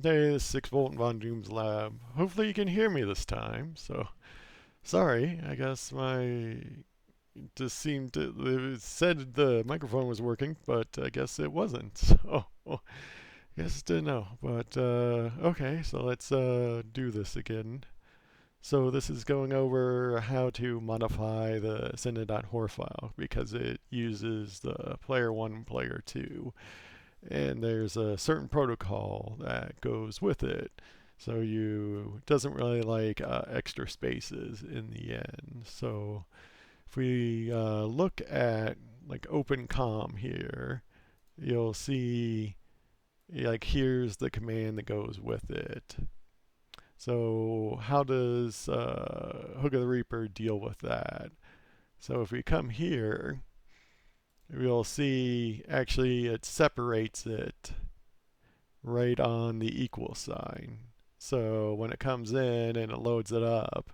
Hey, this is 6 Volt Von Doom's lab. Hopefully you can hear me this time. So, sorry, I guess my just seemed to it said the microphone was working, but I guess it wasn't. So, I guess didn't know. But okay, so let's do this again. So this is going over how to modify the sinden.hor file because it uses the player 1 and player 2, and there's a certain protocol that goes with it. So you it doesn't really like extra spaces in the end. So if we look at like opencom here, you'll see like here's the command that goes with it. So how does Hook of the Reaper deal with that? So if we come here, we'll see actually it separates it right on the equal sign. So when it comes in and it loads it up,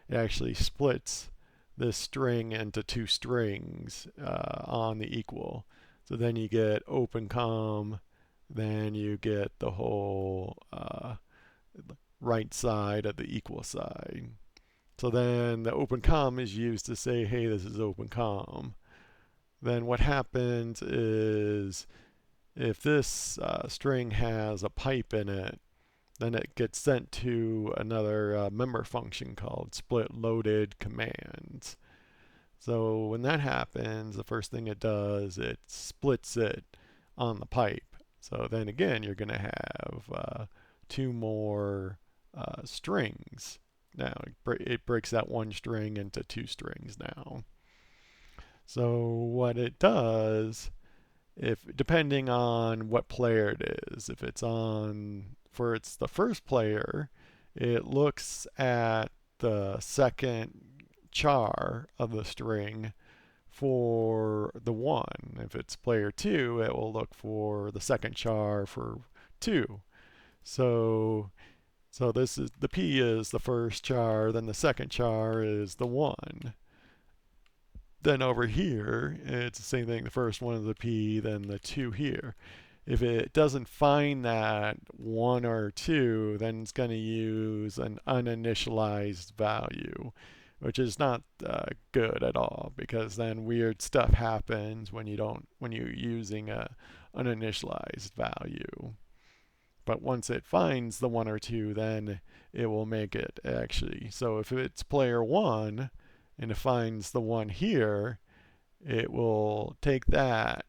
it actually splits this string into two strings on the equal. So then you get opencom, then you get the whole right side of the equal side. So then the opencom is used to say, hey, this is opencom. Then what happens is if this string has a pipe in it, then it gets sent to another member function called split loaded commands. So when that happens, the first thing it does, it splits it on the pipe. So then again, you're going to have two more strings. Now it breaks that one string into two strings now. So what it does, if depending on what player it is, if it's on for it's the first player, it looks at the second char of the string for the one. If it's player two, it will look for the second char for two. So this is the P is the first char, then the second char is the one. Then over here, it's the same thing. The first one is the P, then the two here. If it doesn't find that one or two, then it's going to use an uninitialized value, which is not good at all because then weird stuff happens when you're using a uninitialized value. But once it finds the one or two, then it will make it actually. So if it's player one and it finds the one here, it will take that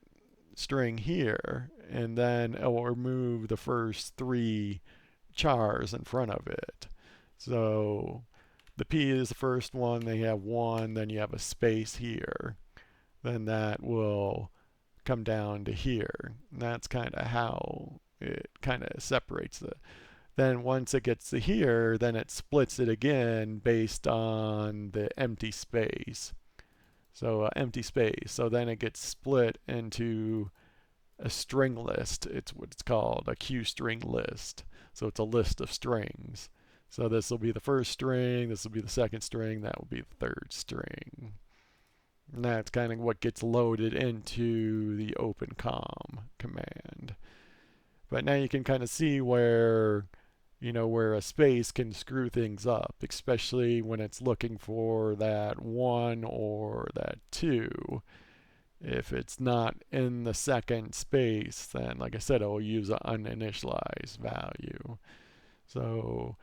string here and then it will remove the first three chars in front of it. So the P is the first one, they have one, then you have a space here. Then that will come down to here. And that's kind of how it kind of separates it. Then once it gets to here, then it splits it again based on the empty space. So empty space. So then it gets split into a string list. It's what it's called, a Q string list. So it's a list of strings. So this will be the first string, this will be the second string, that will be the third string. And that's kind of what gets loaded into the opencom command. But now you can kind of see where where a space can screw things up, especially when it's looking for that one or that two. If it's not in the second space, then like I said, it will use an uninitialized value. So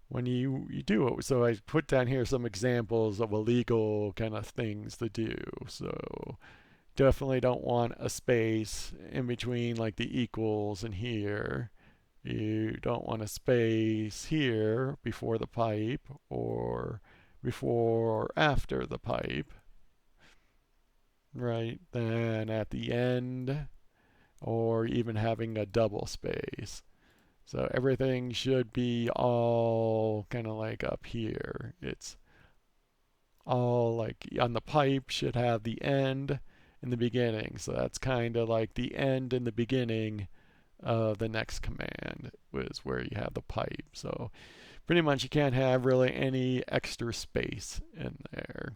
when you do it, so I put down here some examples of illegal kind of things to do. So definitely don't want a space in between like the equals and here. You don't want a space here before the pipe or before or after the pipe. Right, then at the end, or even having a double space. So everything should be all kind of like up here. It's all like on the pipe should have the end and the beginning. So that's kind of like the end and the beginning of the next command was where you have the pipe. So pretty much you can't have really any extra space in there.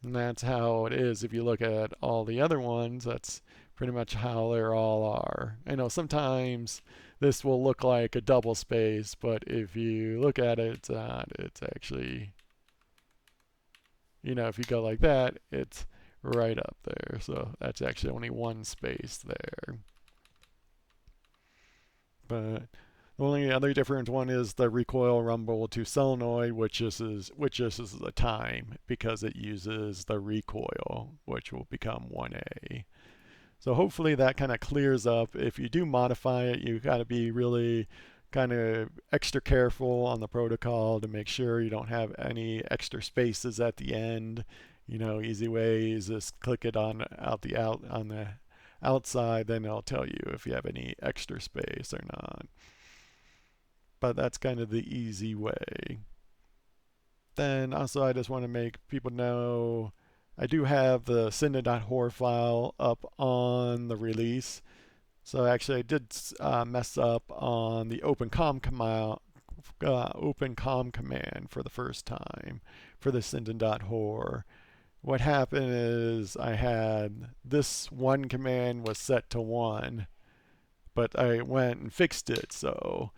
And that's how it is. If you look at all the other ones, that's pretty much how they all are. I know sometimes this will look like a double space, but if you look at it, it's actually, if you go like that, it's right up there. So that's actually only one space there. But the only other different one is the recoil rumble to solenoid, which is the time because it uses the recoil, which will become 1A. So hopefully that kind of clears up. If you do modify it, you got to be really kind of extra careful on the protocol to make sure you don't have any extra spaces at the end. Easy way is just click it on the outside, then it'll tell you if you have any extra space or not. But that's kind of the easy way. Then also I just want to make people know I do have the sinden.hor file up on the release. So actually I did mess up on the opencom command for the first time for the sinden.hor. What happened is I had this one command was set to 1, but I went and fixed it. So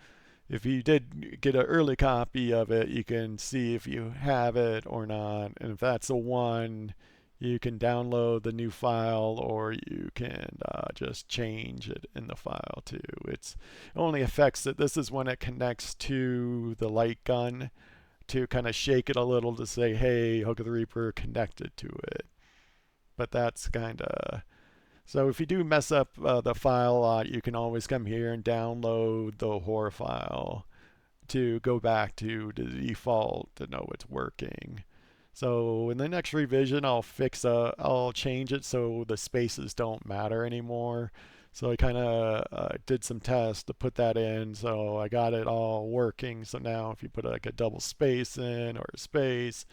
if you did get an early copy of it, you can see if you have it or not. And if that's a 1, you can download the new file or you can just change it in the file too. It only affects it. This is when it connects to the light gun to kind of shake it a little to say, hey, Hook of the Reaper connected to it. But that's kind of so if you do mess up the file a lot, you can always come here and download the HOR file to go back to the default to know it's working. So in the next revision, I'll change it so the spaces don't matter anymore. So I kind of did some tests to put that in, so I got it all working. So now if you put like a double space in or a space,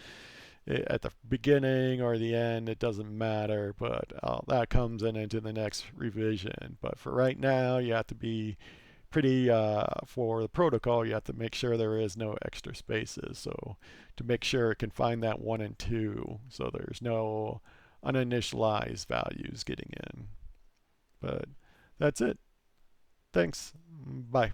at the beginning or the end, it doesn't matter, but that comes into the next revision. But for right now, you have to be pretty, for the protocol, you have to make sure there is no extra spaces. So to make sure it can find that 1 and 2, so there's no uninitialized values getting in. But that's it. Thanks. Bye.